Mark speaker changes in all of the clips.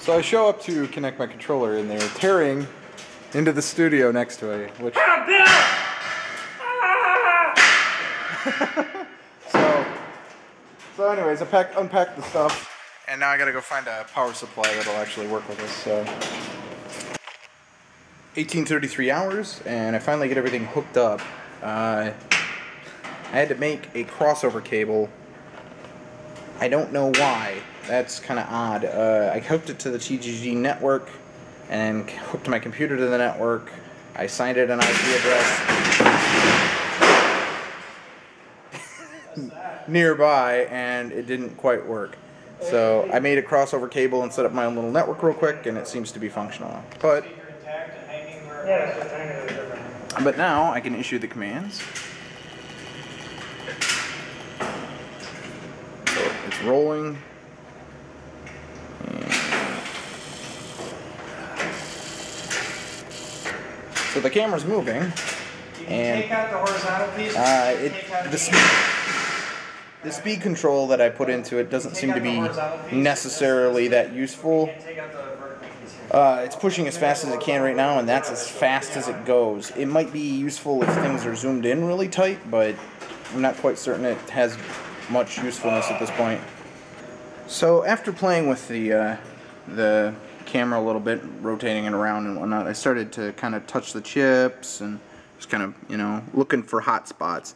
Speaker 1: So I show up to connect my controller and they're tearing into the studio next to me, which... So anyways, I unpacked the stuff, and now I gotta go find a power supply that'll actually work with this, so... 1833 hours, and I finally get everything hooked up. I had to make a crossover cable. I don't know why. That's kind of odd. I hooked it to the TGG network and hooked my computer to the network. I signed it an IP address nearby, and it didn't quite work. So I made a crossover cable and set up my own little network real quick, and it seems to be functional. But now I can issue the commands. So it's rolling. So the camera's moving, and
Speaker 2: take out the horizontal piece.
Speaker 1: The speed control that I put into it doesn't seem to be necessarily that useful. It's pushing as fast as it can right now, and that's as fast as it goes. It might be useful if things are zoomed in really tight, but I'm not quite certain it has much usefulness at this point. So after playing with the camera a little bit, rotating it around and whatnot, I started to kind of touch the chips and just kind of, you know, looking for hot spots.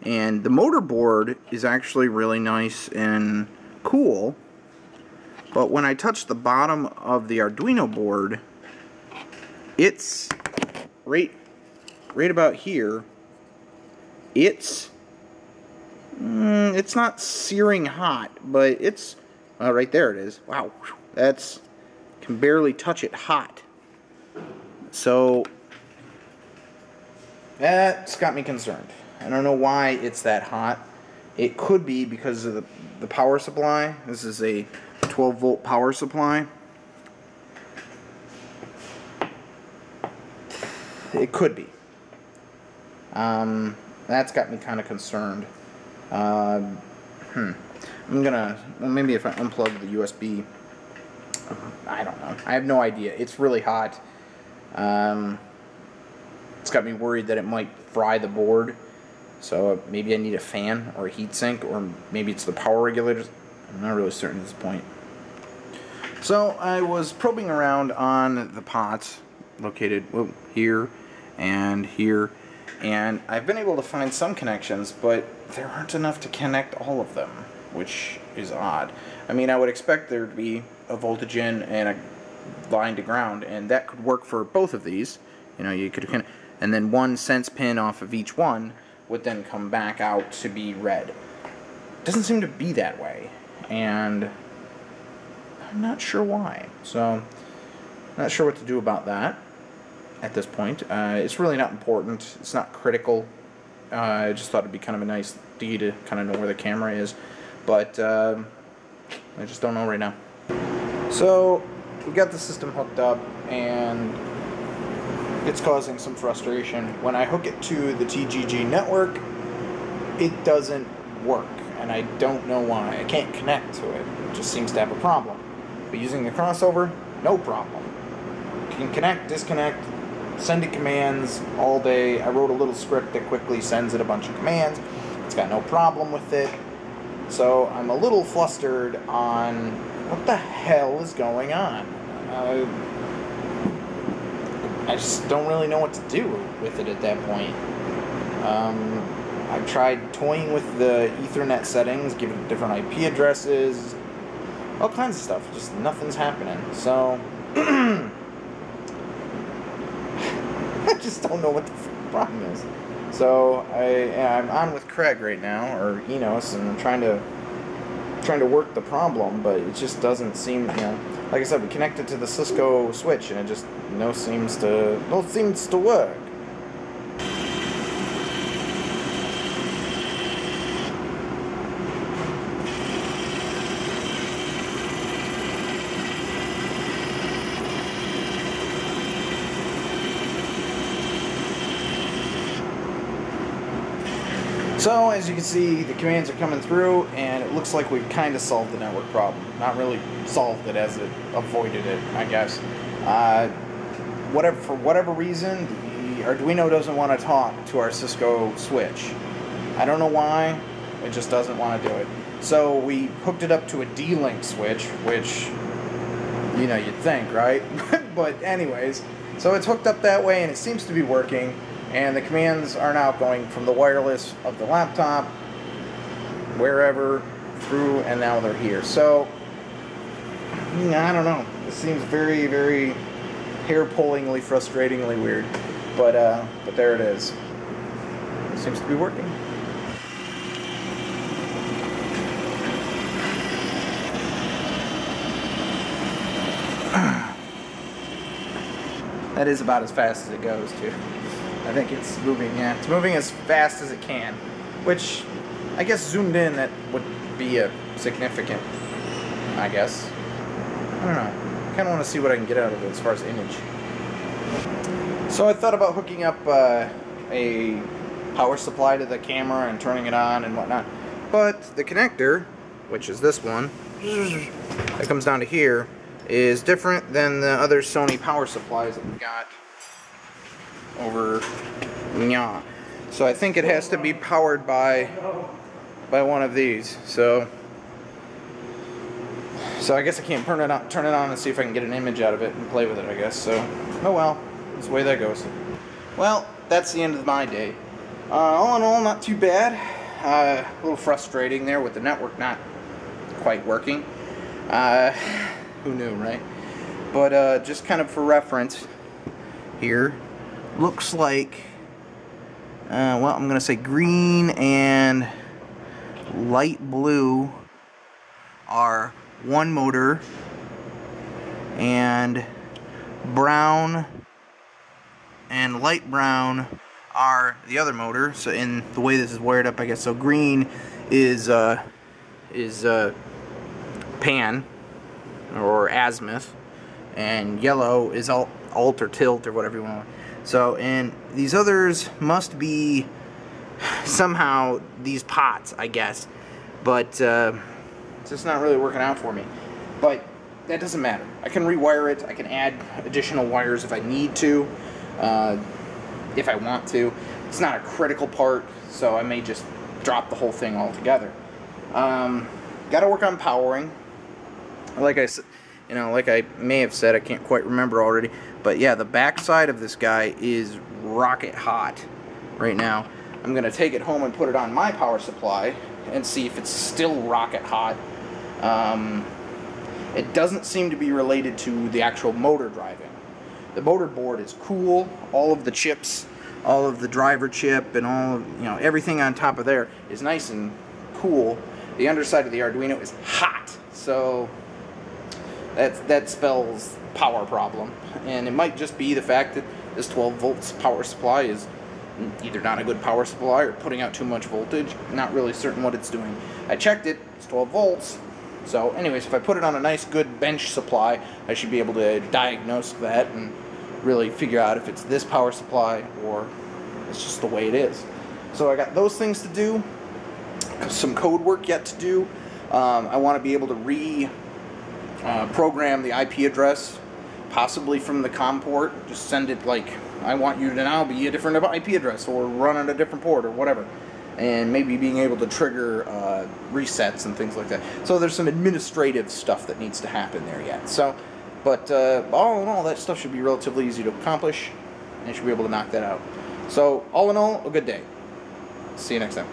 Speaker 1: And the motor board is actually really nice and cool, but when I touch the bottom of the Arduino board, it's right about here. It's not searing hot, but it's right there. It is. Wow, that's can barely touch it hot. So that's got me concerned. I don't know why it's that hot. It could be because of the power supply. This is a 12-volt power supply. It could be. That's got me kind of concerned. I'm gonna, well, maybe if I unplug the USB, I don't know. I have no idea. It's really hot. It's got me worried that it might fry the board. So maybe I need a fan or a heat sink, or maybe it's the power regulators. I'm not really certain at this point. So I was probing around on the pots located here and here, and I've been able to find some connections, but there aren't enough to connect all of them, which is odd. I mean, I would expect there to be a voltage in and a line to ground, and that could work for both of these. You know, you could connect, and then one sense pin off of each one would then come back out to be red. It doesn't seem to be that way, and I'm not sure why. So, not sure what to do about that at this point. It's really not important. It's not critical. I just thought it'd be kind of a nice idea to kind of know where the camera is, but I just don't know right now. So, we got the system hooked up, and it's causing some frustration. When I hook it to the TGG network, it doesn't work, and I don't know why. I can't connect to it. It just seems to have a problem. But using the crossover, no problem. You can connect, disconnect, send it commands all day. I wrote a little script that quickly sends it a bunch of commands. It's got no problem with it. So I'm a little flustered on what the hell is going on. I just don't really know what to do with it at that point. I've tried toying with the Ethernet settings, giving it different IP addresses, all kinds of stuff. Just nothing's happening. So I just don't know what the problem is. So I'm on with Craig right now, or Enos, and I'm trying to work the problem, but it just doesn't seem, like I said, we connected to the Cisco switch, and it just seems to work. So as you can see, the commands are coming through, and it looks like we've kind of solved the network problem. Not really solved it, as it avoided it, I guess. For whatever reason, the Arduino doesn't want to talk to our Cisco switch. I don't know why, it just doesn't want to do it. So we hooked it up to a D-Link switch, which, you know, you'd think, right? But anyways, so it's hooked up that way, and it seems to be working. And the commands are now going from the wireless of the laptop, wherever, through, and now they're here. So, I don't know. This seems very, very hair-pullingly, frustratingly weird. But there it is. It seems to be working. That is about as fast as it goes, too. I think it's moving, yeah. It's moving as fast as it can. Which, I guess zoomed in, that would be a significant, I guess. I don't know. I kind of want to see what I can get out of it as far as image. So I thought about hooking up a power supply to the camera and turning it on and whatnot. But the connector, which is this one, that comes down to here, is different than the other Sony power supplies that we got over yeah. So I think it has to be powered by one of these. So I guess I can't turn it on and see if I can get an image out of it and play with it, I guess. So oh well, that's the way that goes. Well, that's the end of my day. All in all, not too bad. A little frustrating there with the network not quite working. Who knew, right? But just kind of for reference here, looks like, well, I'm going to say green and light blue are one motor, and brown and light brown are the other motor. So in the way this is wired up, I guess, so green is pan or azimuth, and yellow is alt or tilt or whatever you want. So, and these others must be somehow these pots, I guess, but it's just not really working out for me. But that doesn't matter. I can rewire it. I can add additional wires if I need to, if I want to. It's not a critical part, so I may just drop the whole thing altogether. Got to work on powering. Like I said, you know, like I may have said, I can't quite remember already, but yeah, the back side of this guy is rocket hot right now. I'm going to take it home and put it on my power supply and see if it's still rocket hot. It doesn't seem to be related to the actual motor driving. The motor board is cool. All of the chips, all of the driver chip and all of, you know, everything on top of there is nice and cool. The underside of the Arduino is hot, so that spells power problem. And it might just be the fact that this 12 volts power supply is either not a good power supply or putting out too much voltage. Not really certain what it's doing. I checked it, it's 12 volts. So anyways, if I put it on a nice good bench supply, I should be able to diagnose that and really figure out if it's this power supply or it's just the way it is. So I got those things to do, some code work yet to do. I want to be able to program the IP address, possibly from the COM port. Just send it like, I want you to now be a different IP address, or run on a different port, or whatever. And maybe being able to trigger resets and things like that. So there's some administrative stuff that needs to happen there yet. So, but all in all, that stuff should be relatively easy to accomplish, and you should be able to knock that out. So all in all, a good day. See you next time.